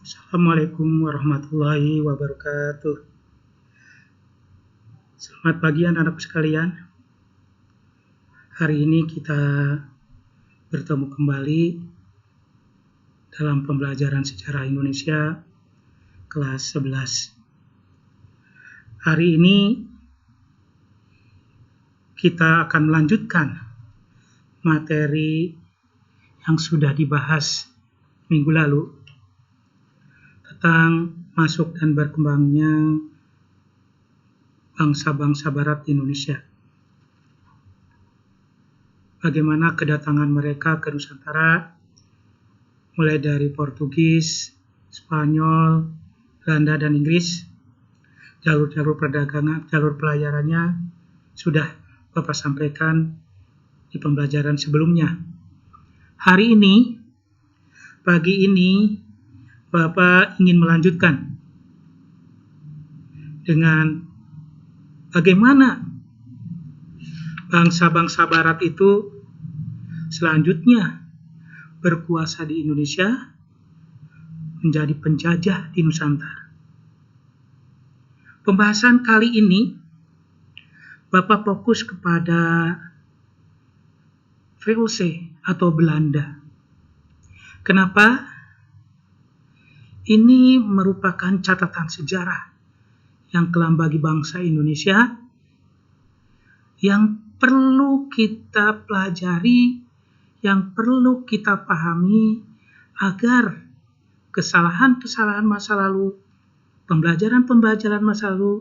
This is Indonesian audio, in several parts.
Assalamualaikum warahmatullahi wabarakatuh. Selamat pagi anak-anak sekalian. Hari ini kita bertemu kembali dalam pembelajaran sejarah Indonesia kelas 11. Hari ini kita akan melanjutkan materi yang sudah dibahas minggu lalu tentang masuk dan berkembangnya bangsa-bangsa barat di Indonesia. Bagaimana kedatangan mereka ke Nusantara, mulai dari Portugis, Spanyol, Belanda, dan Inggris. Jalur-jalur perdagangan, jalur pelayarannya sudah Bapak sampaikan di pembelajaran sebelumnya. Hari ini, pagi ini, Bapak ingin melanjutkan dengan bagaimana bangsa-bangsa barat itu selanjutnya berkuasa di Indonesia, menjadi penjajah di Nusantara. Pembahasan kali ini Bapak fokus kepada VOC atau Belanda. Kenapa? Ini merupakan catatan sejarah yang kelam bagi bangsa Indonesia yang perlu kita pelajari, yang perlu kita pahami agar kesalahan-kesalahan masa lalu, pembelajaran-pembelajaran masa lalu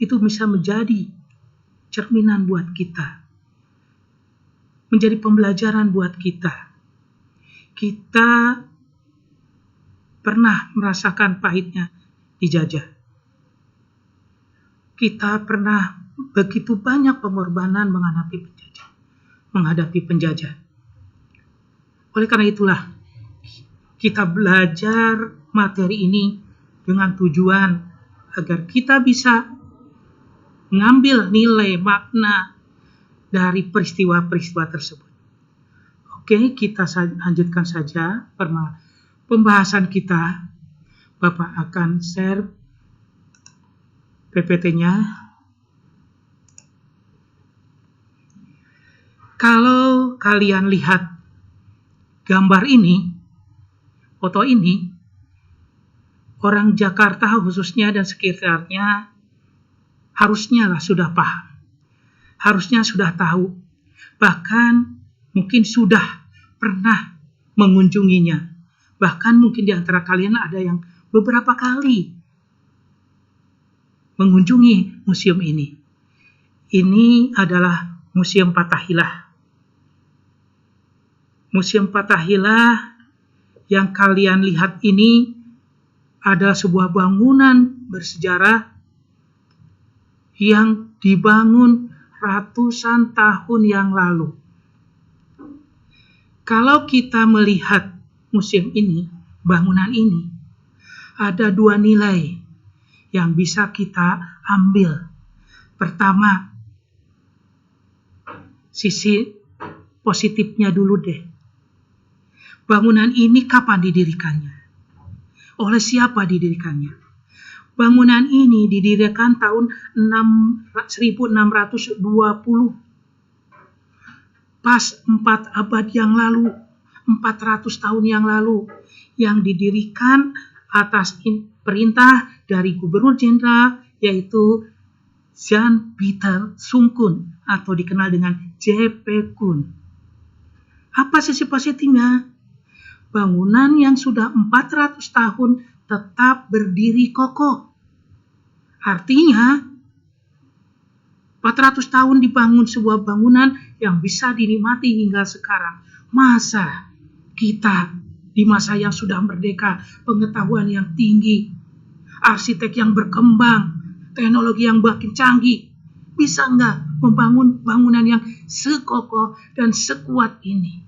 itu bisa menjadi cerminan buat kita, menjadi pembelajaran buat kita. Kita pernah merasakan pahitnya dijajah. Kita pernah begitu banyak pengorbanan menghadapi penjajah. Oleh karena itulah, kita belajar materi ini dengan tujuan agar kita bisa mengambil nilai makna dari peristiwa-peristiwa tersebut. Oke, kita lanjutkan saja pembahasan kita. Bapak akan share PPT-nya. Kalau kalian lihat gambar ini, foto ini, orang Jakarta khususnya dan sekitarnya harusnya lah sudah paham. Harusnya sudah tahu. Bahkan mungkin sudah pernah mengunjunginya. Bahkan mungkin di antara kalian ada yang beberapa kali mengunjungi museum ini. Ini adalah Museum Fathaillah. Museum Fathaillah yang kalian lihat ini adalah sebuah bangunan bersejarah yang dibangun ratusan tahun yang lalu. Kalau kita melihat museum ini, bangunan ini, ada dua nilai yang bisa kita ambil. Pertama, sisi positifnya dulu deh. Bangunan ini kapan didirikannya? Oleh siapa didirikannya? Bangunan ini didirikan tahun 1620. Pas 4 abad yang lalu, 400 tahun yang lalu, yang didirikan atas perintah dari Gubernur Jenderal, yaitu Jan Pieter Sungkun atau dikenal dengan J.P. Kun. Apa sisi positifnya? Bangunan yang sudah 400 tahun tetap berdiri kokoh. Artinya 400 tahun dibangun sebuah bangunan yang bisa dinikmati hingga sekarang. Masa kita di masa yang sudah merdeka, pengetahuan yang tinggi, arsitek yang berkembang, teknologi yang makin canggih, bisa nggak membangun bangunan yang sekokoh dan sekuat ini?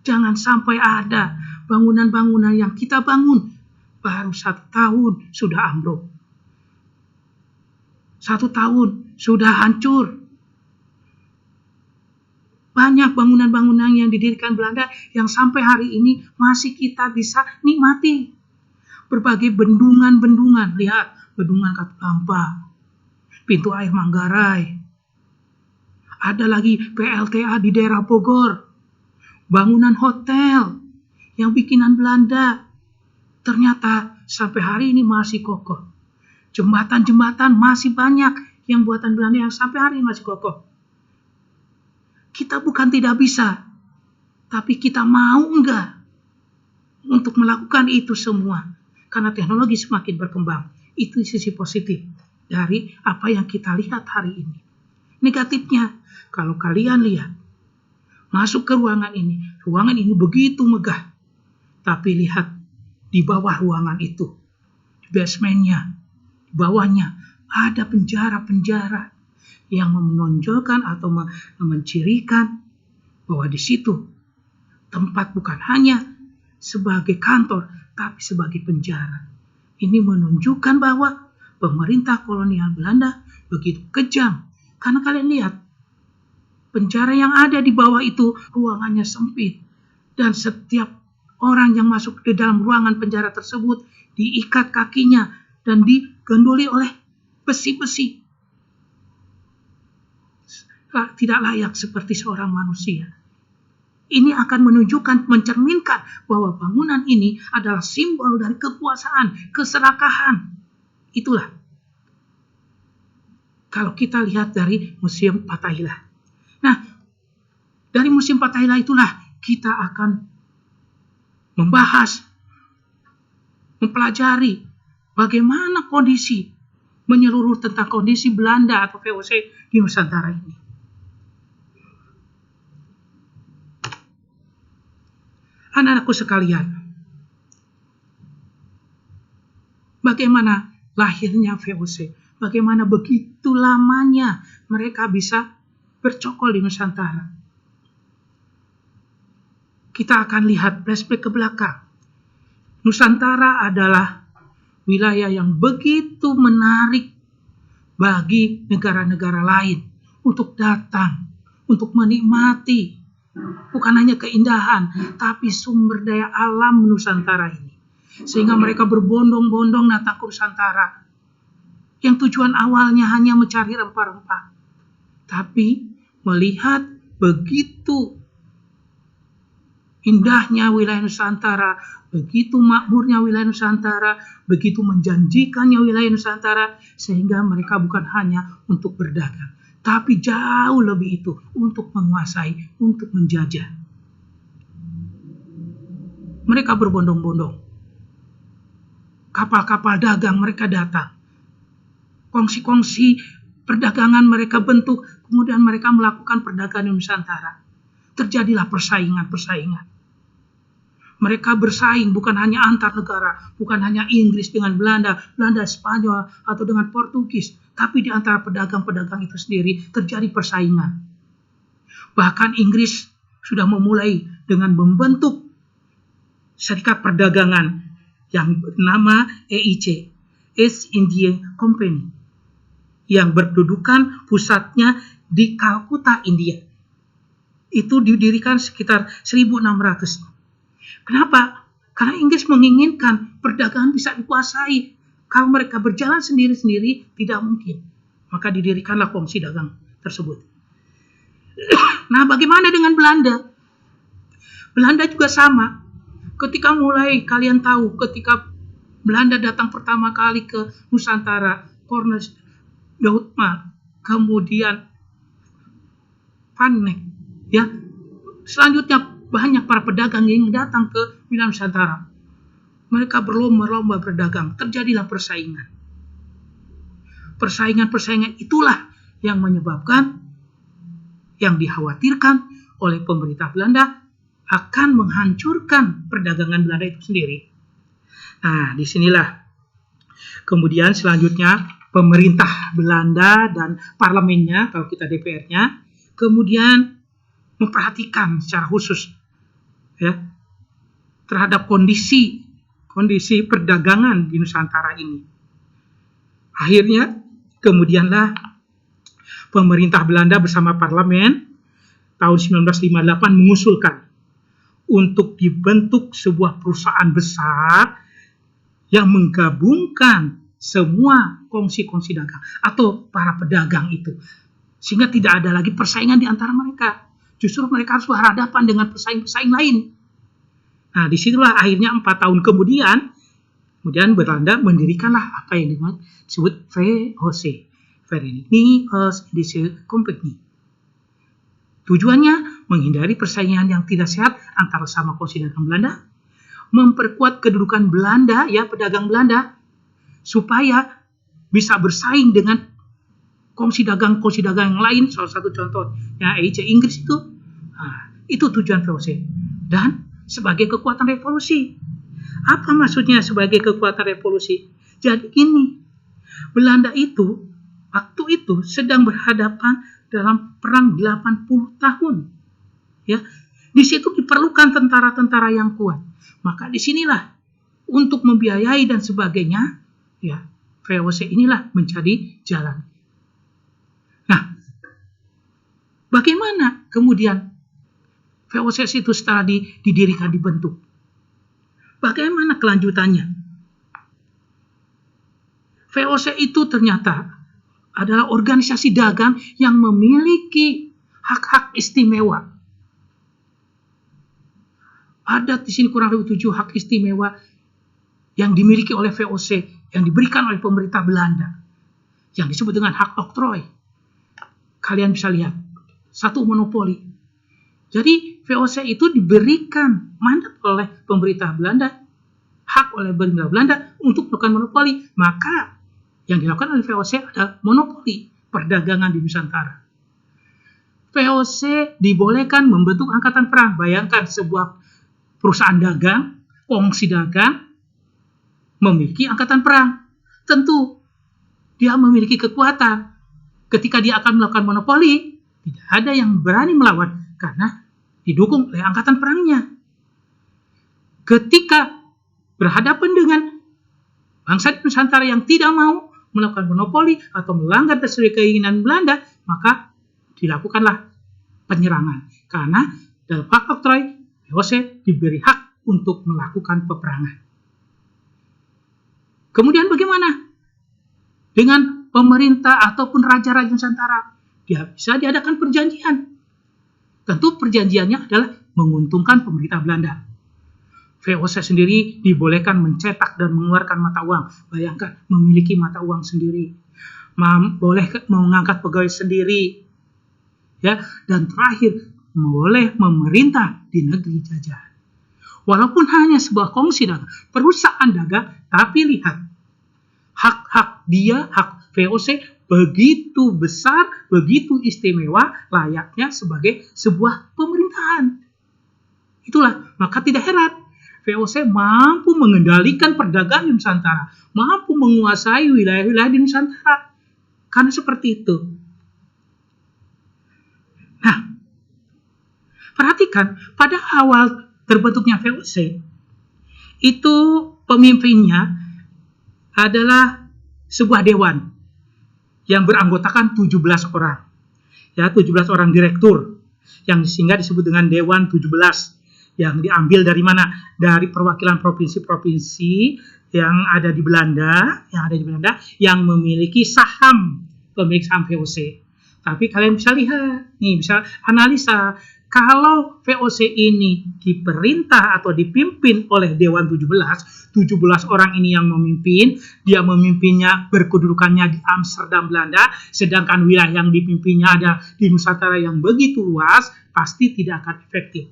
Jangan sampai ada bangunan-bangunan yang kita bangun baru 1 tahun sudah ambruk. 1 tahun sudah hancur. Banyak bangunan-bangunan yang didirikan Belanda yang sampai hari ini masih kita bisa nikmati. berbagai bendungan-bendungan. Lihat, bendungan Katulampa, pintu air Manggarai, ada lagi PLTA di daerah Bogor, bangunan hotel yang bikinan Belanda, ternyata sampai hari ini masih kokoh. Jembatan-jembatan masih banyak yang buatan Belanda yang sampai hari ini masih kokoh. Kita bukan tidak bisa, tapi kita mau enggak untuk melakukan itu semua. Karena teknologi semakin berkembang. Itu sisi positif dari apa yang kita lihat hari ini. Negatifnya, kalau kalian lihat, masuk ke ruangan ini begitu megah. Tapi lihat, di bawah ruangan itu, di basementnya, di bawahnya, ada penjara-penjara yang menonjolkan atau mencirikan bahwa di situ tempat bukan hanya sebagai kantor, tapi sebagai penjara. Ini menunjukkan bahwa pemerintah kolonial Belanda begitu kejam. Karena kalian lihat, penjara yang ada di bawah itu ruangannya sempit. Dan setiap orang yang masuk ke dalam ruangan penjara tersebut diikat kakinya dan digandoli oleh besi-besi. Tidak layak seperti seorang manusia. Ini akan menunjukkan, mencerminkan bahwa bangunan ini adalah simbol dari kekuasaan, keserakahan. Itulah. Kalau kita lihat dari Museum Fathaillah. Nah, dari Museum Fathaillah itulah kita akan membahas, mempelajari bagaimana kondisi menyeluruh tentang kondisi Belanda atau VOC di Nusantara ini. Anak-anakku sekalian, bagaimana lahirnya VOC? Bagaimana begitu lamanya mereka bisa bercokol di Nusantara? Kita akan lihat flashback ke belakang. Nusantara adalah wilayah yang begitu menarik bagi negara-negara lain untuk datang, untuk menikmati. Bukan hanya keindahan, tapi sumber daya alam Nusantara ini. Sehingga mereka berbondong-bondong datang ke Nusantara. Yang tujuan awalnya hanya mencari rempah-rempah. Tapi melihat begitu indahnya wilayah Nusantara, begitu makmurnya wilayah Nusantara, begitu menjanjikannya wilayah Nusantara, sehingga mereka bukan hanya untuk berdagang, tapi jauh lebih itu untuk menguasai, untuk menjajah. Mereka berbondong-bondong. Kapal-kapal dagang mereka datang. Kongsi-kongsi perdagangan mereka bentuk, kemudian mereka melakukan perdagangan di Nusantara. Terjadilah persaingan-persaingan. Mereka bersaing bukan hanya antar negara, bukan hanya Inggris dengan Belanda, Belanda Spanyol, atau dengan Portugis, tapi di antara pedagang-pedagang itu sendiri terjadi persaingan. Bahkan Inggris sudah memulai dengan membentuk serikat perdagangan yang bernama EIC, East India Company, yang berkedudukan pusatnya di Kalkuta, India. Itu didirikan sekitar 1600. Kenapa? Karena Inggris menginginkan perdagangan bisa dikuasai. Kalau mereka berjalan sendiri-sendiri, tidak mungkin. Maka didirikanlah kongsi dagang tersebut. Nah, bagaimana dengan Belanda? Belanda juga sama. Ketika mulai, kalian tahu, ketika Belanda datang pertama kali ke Nusantara, Cornelis Dautma, kemudian Van Eyck, ya. Selanjutnya banyak para pedagang yang datang ke wilayah Nusantara. Mereka berlomba-lomba berdagang, terjadilah persaingan. Persaingan-persaingan itulah yang menyebabkan, yang dikhawatirkan oleh pemerintah Belanda akan menghancurkan perdagangan Belanda itu sendiri. Nah, disinilah kemudian selanjutnya pemerintah Belanda dan parlemennya, kalau kita DPR-nya, kemudian memperhatikan secara khusus ya terhadap kondisi perdagangan di Nusantara ini. Akhirnya kemudianlah pemerintah Belanda bersama parlemen tahun 1958 mengusulkan untuk dibentuk sebuah perusahaan besar yang menggabungkan semua kongsi-kongsi dagang atau para pedagang itu, sehingga tidak ada lagi persaingan di antara mereka. Justru mereka harus berhadapan dengan pesaing-pesaing lain. Nah, disitulah akhirnya 4 tahun kemudian Belanda mendirikanlah apa yang disebut VOC, Verenigde Compagnie. Tujuannya menghindari persaingan yang tidak sehat antara sama kongsi dagang Belanda, memperkuat kedudukan Belanda, ya pedagang Belanda, supaya bisa bersaing dengan kongsi dagang yang lain. Salah satu contoh ya EIC Inggris itu, itu tujuan VOC. Dan sebagai kekuatan revolusi. Apa maksudnya sebagai kekuatan revolusi? Jadi ini, Belanda itu waktu itu sedang berhadapan dalam perang 80 tahun. Ya, di situ diperlukan tentara-tentara yang kuat. Maka disinilah untuk membiayai dan sebagainya, ya VOC inilah menjadi jalan. Nah, bagaimana kemudian VOC itu setelah didirikan, dibentuk? Bagaimana kelanjutannya? VOC itu ternyata adalah organisasi dagang yang memiliki hak-hak istimewa. Ada di sini kurang lebih 7 hak istimewa yang dimiliki oleh VOC, yang diberikan oleh pemerintah Belanda, yang disebut dengan hak oktrooi. Kalian bisa lihat, 1, monopoli. Jadi VOC itu diberikan mandat oleh pemerintah Belanda, hak oleh pemerintah Belanda untuk melakukan monopoli. Maka yang dilakukan oleh VOC adalah monopoli perdagangan di Nusantara. VOC dibolehkan membentuk angkatan perang. Bayangkan sebuah perusahaan dagang, kongsi dagang, memiliki angkatan perang. Tentu dia memiliki kekuatan. Ketika dia akan melakukan monopoli, tidak ada yang berani melawan karena didukung oleh angkatan perangnya. Ketika berhadapan dengan bangsa Nusantara yang tidak mau melakukan monopoli atau melanggar sesuai keinginan Belanda, maka dilakukanlah penyerangan. Karena dalam hak oktrooi, VOC diberi hak untuk melakukan peperangan. Kemudian bagaimana dengan pemerintah ataupun raja-raja Nusantara? Dia bisa diadakan perjanjian. Tentu perjanjiannya adalah menguntungkan pemerintah Belanda. VOC sendiri dibolehkan mencetak dan mengeluarkan mata uang. Bayangkan, memiliki mata uang sendiri. Boleh mengangkat pegawai sendiri. Ya, dan terakhir, boleh memerintah di negeri jajahan. Walaupun hanya sebuah kongsi dagang, perusahaan dagang, tapi lihat, hak-hak dia, hak VOC begitu besar, begitu istimewa, layaknya sebagai sebuah pemerintahan. Itulah, maka tidak heran VOC mampu mengendalikan perdagangan di Nusantara, mampu menguasai wilayah-wilayah di Nusantara. Karena seperti itu. Nah, perhatikan, pada awal terbentuknya VOC, itu pemimpinnya adalah sebuah dewan yang beranggotakan 17 orang. Ya, 17 orang direktur, yang sehingga disebut dengan Dewan 17. Yang diambil dari mana? Dari perwakilan provinsi-provinsi yang ada di Belanda, yang memiliki saham, pemilik saham VOC. Tapi kalian bisa lihat, nih bisa analisa, kalau VOC ini diperintah atau dipimpin oleh Dewan 17 orang ini yang memimpin, dia memimpinnya berkedudukannya di Amsterdam, Belanda, sedangkan wilayah yang dipimpinnya ada di Nusantara yang begitu luas, pasti tidak akan efektif.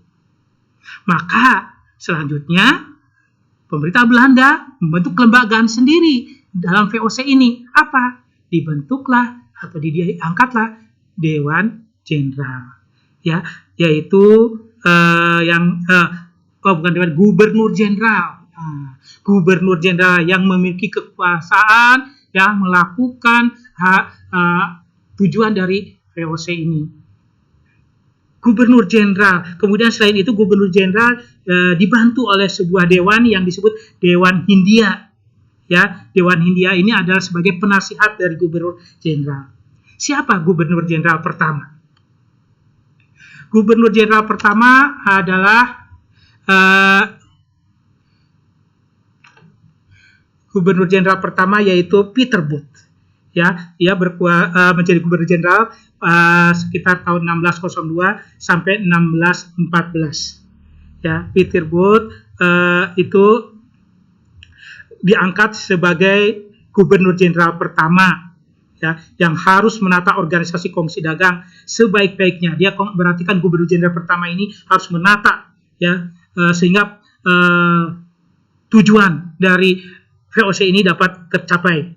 Maka selanjutnya pemerintah Belanda membentuk kelembagaan sendiri dalam VOC ini. Apa? Dibentuklah atau diangkatlah Dewan Jenderal, ya, yaitu Gubernur Jenderal. Gubernur Jenderal yang memiliki kekuasaan yang melakukan tujuan dari VOC ini. Gubernur Jenderal. Kemudian selain itu Gubernur Jenderal dibantu oleh sebuah dewan yang disebut Dewan Hindia. Ya, Dewan Hindia ini adalah sebagai penasihat dari Gubernur Jenderal. Siapa Gubernur Jenderal pertama? Gubernur Jenderal pertama adalah Gubernur Jenderal pertama yaitu Peter Booth. Ya, ia menjadi Gubernur Jenderal sekitar tahun 1602 sampai 1614. Ya, Peter Booth itu diangkat sebagai Gubernur Jenderal pertama, ya, yang harus menata organisasi Komisi Dagang sebaik-baiknya. Dia berarti kan Gubernur Jenderal pertama ini harus menata, ya, sehingga tujuan dari VOC ini dapat tercapai.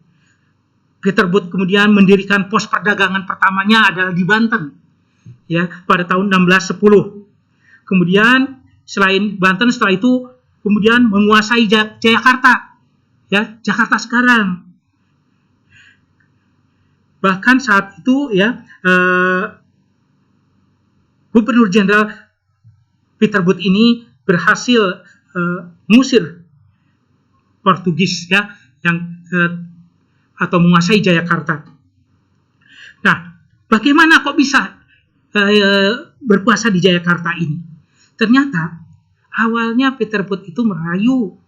Peter Booth kemudian mendirikan pos perdagangan pertamanya adalah di Banten, ya, pada tahun 1610. Kemudian selain Banten, setelah itu kemudian menguasai Jakarta. Ya, Jakarta sekarang. Bahkan saat itu, ya, Gubernur Jenderal Peter Booth ini berhasil mengusir Portugis, ya, yang atau menguasai Jakarta. Nah, bagaimana kok bisa berkuasa di Jakarta ini? Ternyata awalnya Peter Booth itu merayu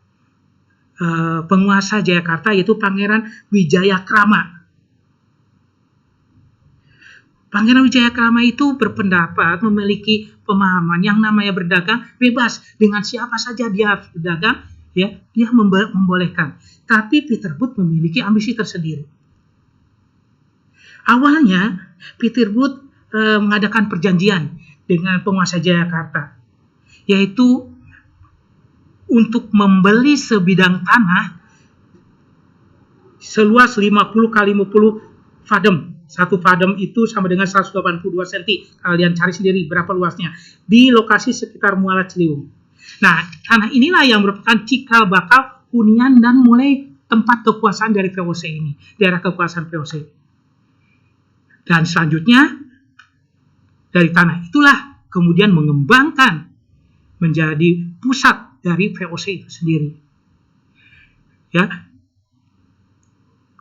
penguasa Jakarta, yaitu Pangeran Wijayakrama. Pangeran Wijayakrama itu berpendapat memiliki pemahaman yang namanya berdagang bebas, dengan siapa saja dia harus berdagang, ya, dia membolehkan. Tapi Peter Booth memiliki ambisi tersendiri. Awalnya Peter Booth mengadakan perjanjian dengan penguasa Jakarta, yaitu untuk membeli sebidang tanah seluas 50 kali 50 fadem. Satu fadem itu sama dengan 182 cm. Kalian cari sendiri berapa luasnya. Di lokasi sekitar Muara Ciliwung. Nah, tanah inilah yang merupakan cikal bakal hunian dan mulai tempat kekuasaan dari VOC ini. Daerah kekuasaan VOC. Dan selanjutnya, dari tanah itulah kemudian mengembangkan menjadi pusat dari VOC itu sendiri. Ya.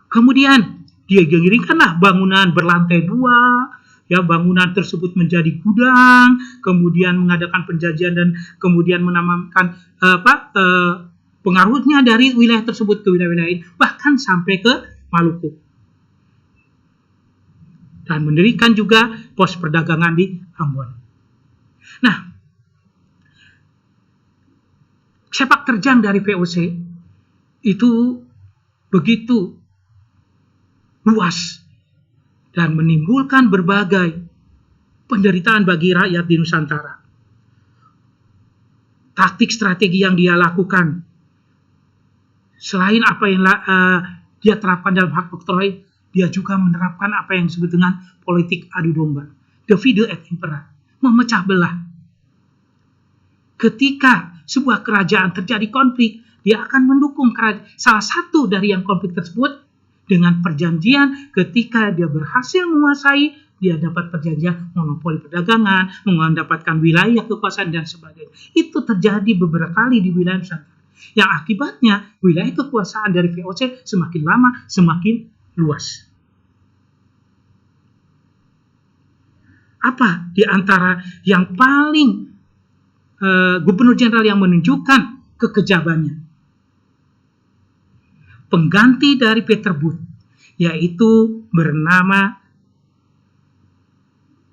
Kemudian diirinkanlah bangunan berlantai 2, ya, bangunan tersebut menjadi gudang, kemudian mengadakan penjajahan dan kemudian menamakan pengaruhnya dari wilayah tersebut ke wilayah lain, bahkan sampai ke Maluku. Dan mendirikan juga pos perdagangan di Ambon. Nah, sepak terjang dari VOC itu begitu luas dan menimbulkan berbagai penderitaan bagi rakyat di Nusantara. Taktik strategi yang dia lakukan, selain apa yang dia terapkan dalam hak oktroy, dia juga menerapkan apa yang disebut dengan politik adu domba, divide et impera, memecah belah. Ketika sebuah kerajaan terjadi konflik, dia akan mendukung salah satu dari yang konflik tersebut dengan perjanjian. Ketika dia berhasil menguasai, dia dapat perjanjian monopoli perdagangan, mendapatkan wilayah kekuasaan dan sebagainya. Itu terjadi beberapa kali di wilayah Nusantara. Yang akibatnya wilayah kekuasaan dari VOC semakin lama semakin luas. Apa di antara yang paling Gubernur Jenderal yang menunjukkan kekejabannya? Pengganti dari Peter Booth, yaitu bernama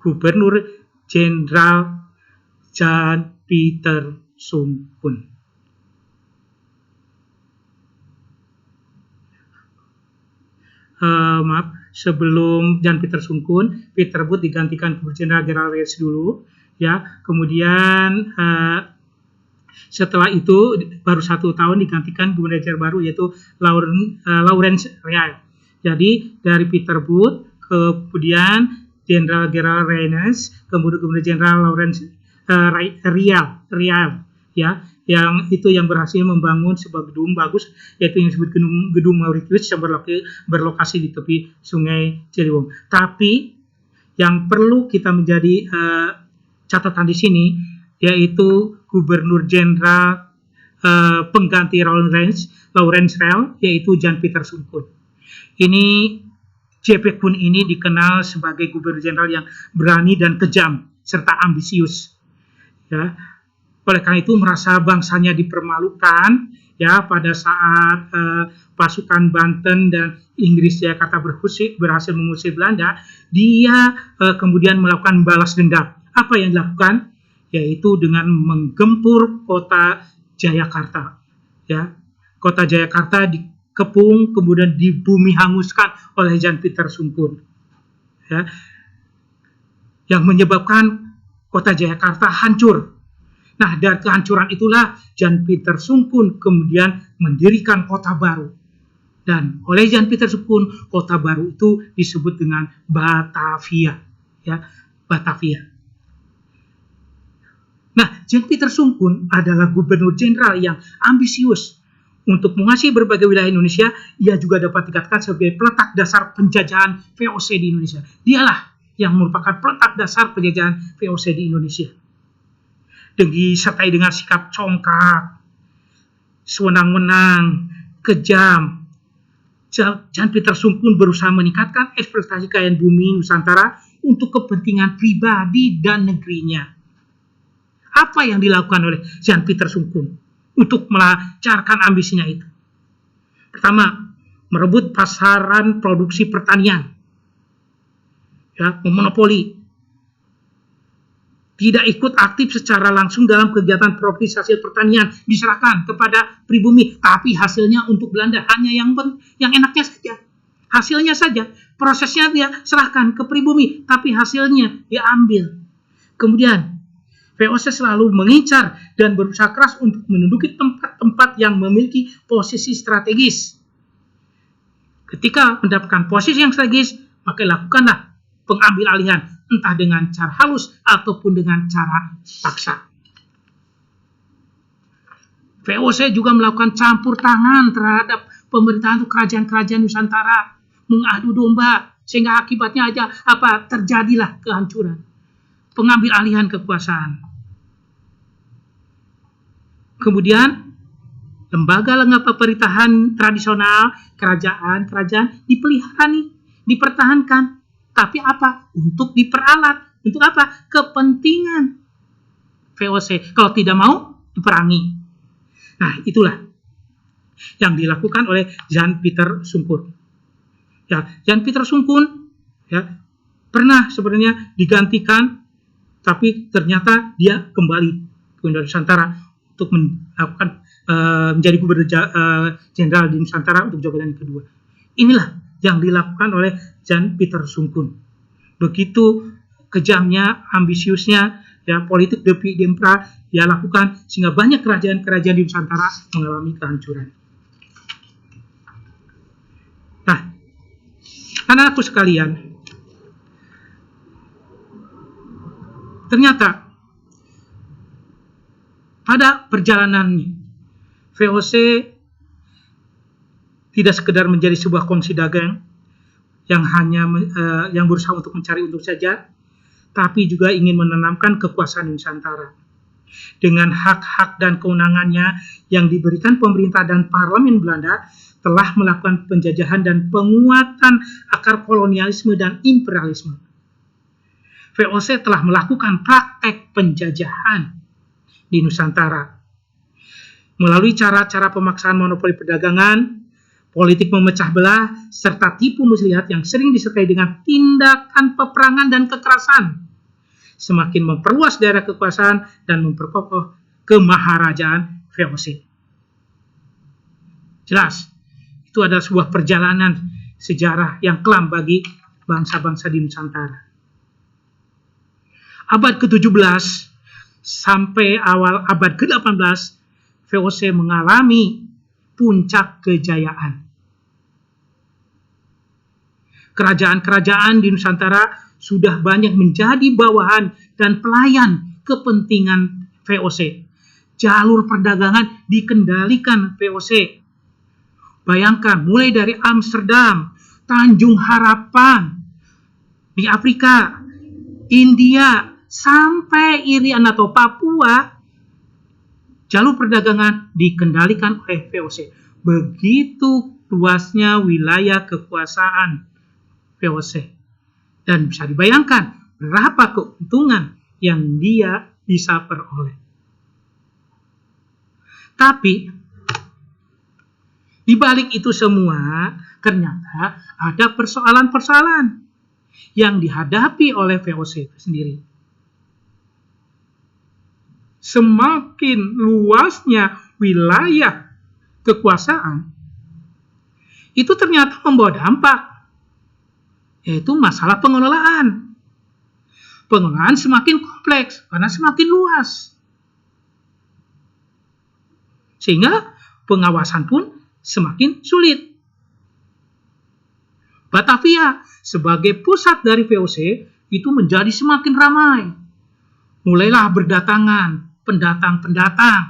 Gubernur Jenderal Jan Pieter Soenkoen. Sebelum Jan Pieter Soenkoen, Peter Booth digantikan Gubernur Jenderal Gerald Reyns dulu, ya. Kemudian setelah itu baru 1 tahun digantikan Gubernur Jenderal baru, yaitu Laurens Real. Jadi dari Peter Booth, kemudian Jenderal Gerald Reyns, kemudian Gubernur Jenderal Laurens Real, ya, yang itu yang berhasil membangun sebuah gedung bagus, yaitu yang disebut gedung Mauritius yang berlokasi di tepi Sungai Ciliwung. Tapi yang perlu kita menjadi catatan di sini, yaitu Gubernur Jenderal pengganti Laurens Real, yaitu Jan Pieter Soenkoen. Ini JP Koen ini dikenal sebagai Gubernur Jenderal yang berani dan kejam serta ambisius. Ya. Oleh karena itu merasa bangsanya dipermalukan, ya pada saat pasukan Banten dan Inggris Jakarta berhasil mengusir Belanda, dia kemudian melakukan balas dendam. Apa yang dilakukan? Yaitu dengan menggempur kota Jayakarta. Ya, kota Jayakarta dikepung, kemudian dibumi hanguskan oleh Jan Pieter Soenkoen. Ya, yang menyebabkan kota Jayakarta hancur. Nah, dari kehancuran itulah Jan Pieter Soenkoen kemudian mendirikan kota baru. Dan oleh Jan Pieter Soenkoen, kota baru itu disebut dengan Batavia. Ya, Batavia. Nah, Jan Pieter Soenkoen adalah gubernur jenderal yang ambisius. Untuk menguasai berbagai wilayah Indonesia, ia juga dapat dikatakan sebagai peletak dasar penjajahan VOC di Indonesia. Dialah yang merupakan peletak dasar penjajahan VOC di Indonesia. Disertai dengan sikap congkak, sewenang-wenang, kejam, Jan Pieter Soenkoen berusaha meningkatkan eksploitasi kekayaan bumi Nusantara untuk kepentingan pribadi dan negerinya. Apa yang dilakukan oleh Jan Pieter Soenkoen untuk melancarkan ambisinya itu? Pertama, merebut pasaran produksi pertanian, ya, memonopoli. Tidak ikut aktif secara langsung dalam kegiatan produksi hasil pertanian, diserahkan kepada pribumi, tapi hasilnya untuk Belanda hanya yang enaknya saja. Hasilnya saja, prosesnya dia serahkan ke pribumi, tapi hasilnya dia ambil. Kemudian, VOC selalu mengincar dan berusaha keras untuk menduduki tempat-tempat yang memiliki posisi strategis. Ketika mendapatkan posisi yang strategis, maka lakukanlah pengambil alihan, entah dengan cara halus ataupun dengan cara paksa. VOC juga melakukan campur tangan terhadap pemerintahan kerajaan-kerajaan Nusantara, mengadu domba, sehingga akibatnya terjadilah kehancuran, pengambil alihan kekuasaan. Kemudian lembaga-lembaga pemerintahan tradisional, kerajaan dipelihara dipertahankan. Tapi apa? Untuk diperalat. Untuk apa? Kepentingan VOC. Kalau tidak mau, diperangi. Nah, itulah yang dilakukan oleh Jan Pieter Soenkoen. Ya, Jan Pieter Soenkoen ya, pernah sebenarnya digantikan, tapi ternyata dia kembali ke Nusantara untuk melakukan menjadi gubernur jenderal di Nusantara untuk jabatan kedua. Inilah yang dilakukan oleh Jan Pieter Soenkoen. Begitu kejamnya, ambisiusnya, ya, politik dempra dia lakukan sehingga banyak kerajaan-kerajaan di Nusantara mengalami kehancuran. Nah, anak-anakku sekalian, ternyata pada perjalanannya VOC tidak sekedar menjadi sebuah kongsi dagang yang hanya yang berusaha untuk mencari untung saja, tapi juga ingin menanamkan kekuasaan Nusantara. Dengan hak-hak dan kewenangannya yang diberikan pemerintah dan parlemen Belanda, telah melakukan penjajahan dan penguatan akar kolonialisme dan imperialisme. VOC telah melakukan praktek penjajahan di Nusantara melalui cara-cara pemaksaan monopoli perdagangan, politik memecah belah, serta tipu muslihat yang sering disertai dengan tindakan peperangan dan kekerasan, semakin memperluas daerah kekuasaan dan memperkokoh kemaharajaan VOC. Jelas, itu adalah sebuah perjalanan sejarah yang kelam bagi bangsa-bangsa di Nusantara. Abad ke-17 sampai awal abad ke-18, VOC mengalami puncak kejayaan. Kerajaan-kerajaan di Nusantara sudah banyak menjadi bawahan dan pelayan kepentingan VOC. Jalur perdagangan dikendalikan VOC. Bayangkan, mulai dari Amsterdam, Tanjung Harapan, di Afrika, India, sampai Irian atau Papua, jalur perdagangan dikendalikan oleh VOC. Begitu luasnya wilayah kekuasaan VOC. Dan bisa dibayangkan berapa keuntungan yang dia bisa peroleh. Tapi Di balik itu semua, ternyata ada persoalan-persoalan yang dihadapi oleh VOC itu sendiri. Semakin luasnya wilayah kekuasaan, itu ternyata membawa dampak, yaitu masalah pengelolaan. Pengelolaan semakin kompleks karena semakin luas. Sehingga pengawasan pun semakin sulit. Batavia sebagai pusat dari VOC itu menjadi semakin ramai. Mulailah berdatangan pendatang-pendatang.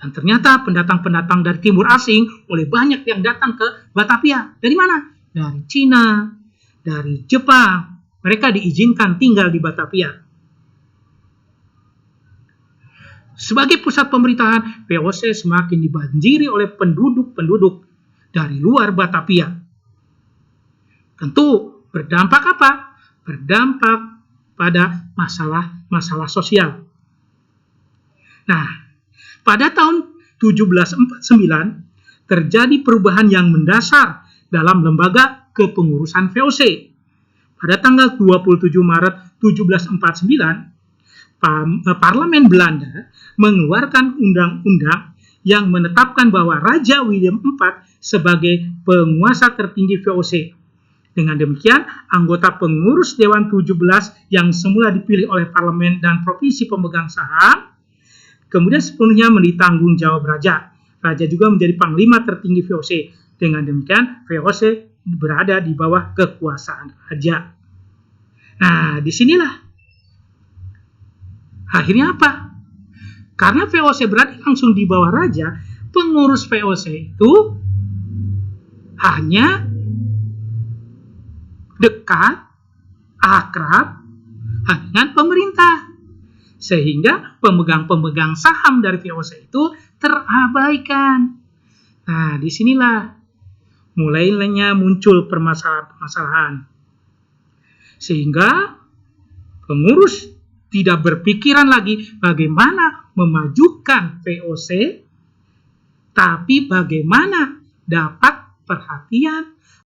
Dan ternyata pendatang-pendatang dari timur asing mulai banyak yang datang ke Batavia. Dari mana? Dari Cina, dari Jepang. Mereka diizinkan tinggal di Batavia. Sebagai pusat pemerintahan, VOC semakin dibanjiri oleh penduduk-penduduk dari luar Batavia. Tentu berdampak apa? Berdampak pada masalah sosial. Nah, pada tahun 1749 terjadi perubahan yang mendasar dalam lembaga kepengurusan VOC. Pada tanggal 27 Maret 1749, Parlemen Belanda mengeluarkan undang-undang yang menetapkan bahwa Raja William IV sebagai penguasa tertinggi VOC. Dengan demikian, anggota pengurus Dewan 17 yang semula dipilih oleh parlemen dan provinsi pemegang saham, kemudian sepenuhnya ditanggung jawab Raja. Raja juga menjadi panglima tertinggi VOC. Dengan demikian, VOC berada di bawah kekuasaan Raja. Nah, disinilah akhirnya apa? Karena VOC berada langsung di bawah Raja, pengurus VOC itu hanya dekat, akrab dengan pemerintah. Sehingga pemegang-pemegang saham dari VOC itu terabaikan. Nah, disinilah mulainya muncul permasalahan-permasalahan. Sehingga pengurus tidak berpikiran lagi bagaimana memajukan VOC, tapi bagaimana dapat perhatian